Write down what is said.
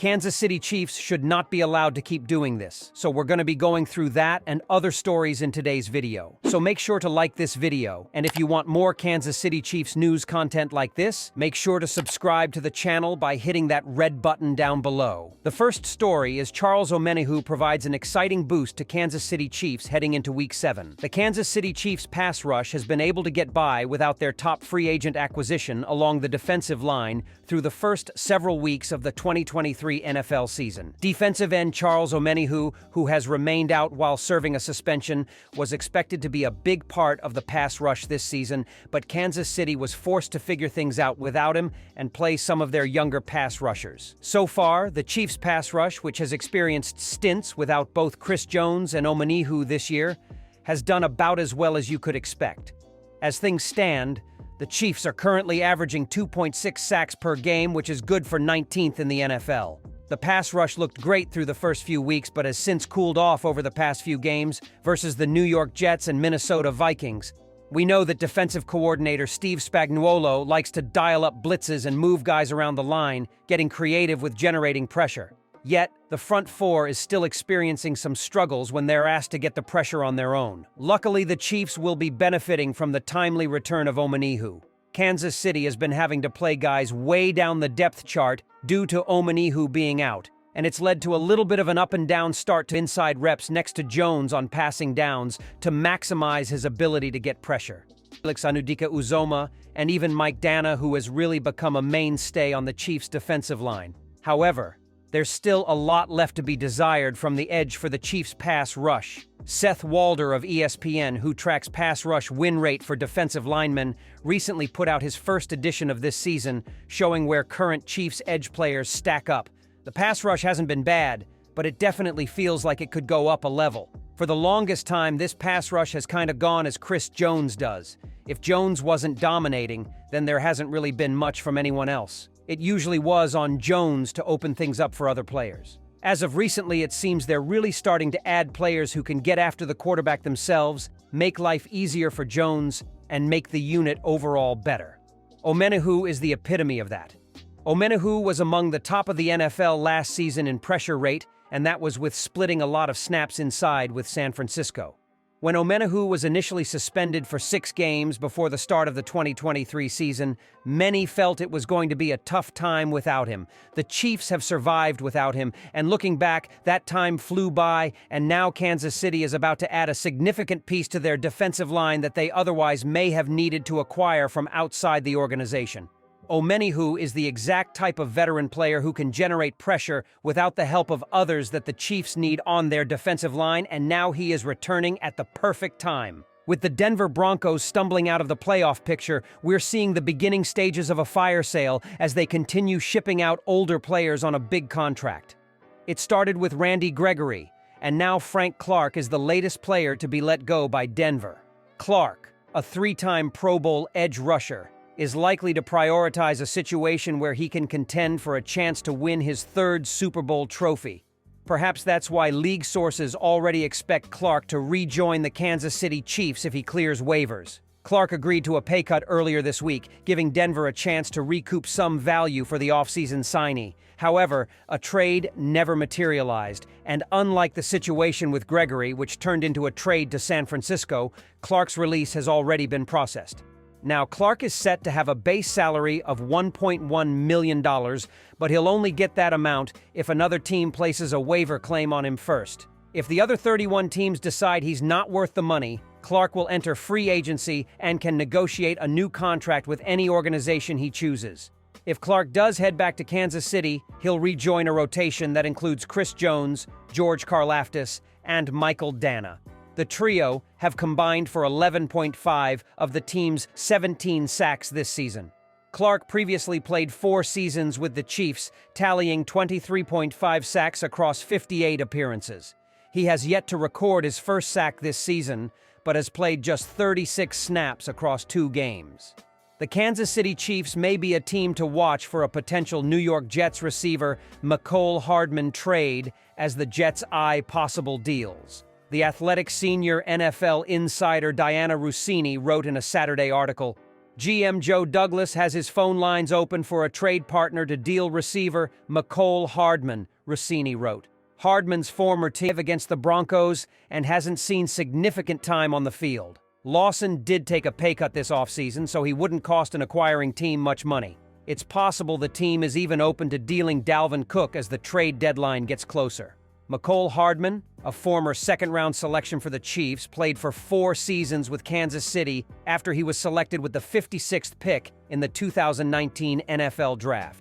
Kansas City Chiefs should not be allowed to keep doing this, so we're going to be going through that and other stories in today's video. So make sure to like this video, and if you want more Kansas City Chiefs news content like this, make sure to subscribe to the channel by hitting that red button down below. The first story is Charles Omenihu provides an exciting boost to Kansas City Chiefs heading into Week 7. The Kansas City Chiefs pass rush has been able to get by without their top free agent acquisition along the defensive line through the first several weeks of the 2023 NFL season. Defensive end Charles Omenihu, who has remained out while serving a suspension, was expected to be a big part of the pass rush this season, but Kansas City was forced to figure things out without him and play some of their younger pass rushers. So far, the Chiefs pass rush, which has experienced stints without both Chris Jones and Omenihu this year, has done about as well as you could expect. As things stand, the Chiefs are currently averaging 2.6 sacks per game, which is good for 19th in the NFL. The pass rush looked great through the first few weeks, but has since cooled off over the past few games versus the New York Jets and Minnesota Vikings. We know that defensive coordinator Steve Spagnuolo likes to dial up blitzes and move guys around the line, getting creative with generating pressure. Yet, the front four is still experiencing some struggles when they're asked to get the pressure on their own. Luckily, the Chiefs will be benefiting from the timely return of Omenihu. Kansas City has been having to play guys way down the depth chart due to Omenihu being out, and it's led to a little bit of an up-and-down start to inside reps next to Jones on passing downs to maximize his ability to get pressure. Felix Anudike-Uzomah and even Mike Danna, who has really become a mainstay on the Chiefs' defensive line. However, there's still a lot left to be desired from the edge for the Chiefs' pass rush. Seth Walder of ESPN, who tracks pass rush win rate for defensive linemen, recently put out his first edition of this season, showing where current Chiefs edge players stack up. The pass rush hasn't been bad, but it definitely feels like it could go up a level. For the longest time, this pass rush has kind of gone as Chris Jones does. If Jones wasn't dominating, then there hasn't really been much from anyone else. It usually was on Jones to open things up for other players. As of recently, it seems they're really starting to add players who can get after the quarterback themselves, make life easier for Jones, and make the unit overall better. Omenihu is the epitome of that. Omenihu was among the top of the NFL last season in pressure rate, and that was with splitting a lot of snaps inside with San Francisco. When Omenihu was initially suspended for 6 games before the start of the 2023 season, many felt it was going to be a tough time without him. The Chiefs have survived without him, and looking back, that time flew by, and now Kansas City is about to add a significant piece to their defensive line that they otherwise may have needed to acquire from outside the organization. Omenihu is the exact type of veteran player who can generate pressure without the help of others that the Chiefs need on their defensive line, and now he is returning at the perfect time. With the Denver Broncos stumbling out of the playoff picture, we're seeing the beginning stages of a fire sale as they continue shipping out older players on a big contract. It started with Randy Gregory, and now Frank Clark is the latest player to be let go by Denver. Clark, a 3-time Pro Bowl edge rusher, is likely to prioritize a situation where he can contend for a chance to win his 3rd Super Bowl trophy. Perhaps that's why league sources already expect Clark to rejoin the Kansas City Chiefs if he clears waivers. Clark agreed to a pay cut earlier this week, giving Denver a chance to recoup some value for the offseason signee. However, a trade never materialized, and unlike the situation with Gregory, which turned into a trade to San Francisco, Clark's release has already been processed. Now, Clark is set to have a base salary of $1.1 million, but he'll only get that amount if another team places a waiver claim on him first. If the other 31 teams decide he's not worth the money, Clark will enter free agency and can negotiate a new contract with any organization he chooses. If Clark does head back to Kansas City, he'll rejoin a rotation that includes Chris Jones, George Karlaftis, and Michael Danna. The trio have combined for 11.5 of the team's 17 sacks this season. Clark previously played 4 seasons with the Chiefs, tallying 23.5 sacks across 58 appearances. He has yet to record his first sack this season, but has played just 36 snaps across 2 games. The Kansas City Chiefs may be a team to watch for a potential New York Jets receiver Mecole Hardman trade as the Jets eye possible deals. The Athletic senior NFL insider Diana Russini wrote in a Saturday article, GM Joe Douglas has his phone lines open for a trade partner to deal receiver Mecole Hardman, Rossini wrote. Hardman's former team against the Broncos and hasn't seen significant time on the field. Lawson did take a pay cut this offseason, so he wouldn't cost an acquiring team much money. It's possible the team is even open to dealing Dalvin Cook as the trade deadline gets closer. Mecole Hardman, a former second-round selection for the Chiefs, played for 4 seasons with Kansas City after he was selected with the 56th pick in the 2019 NFL Draft.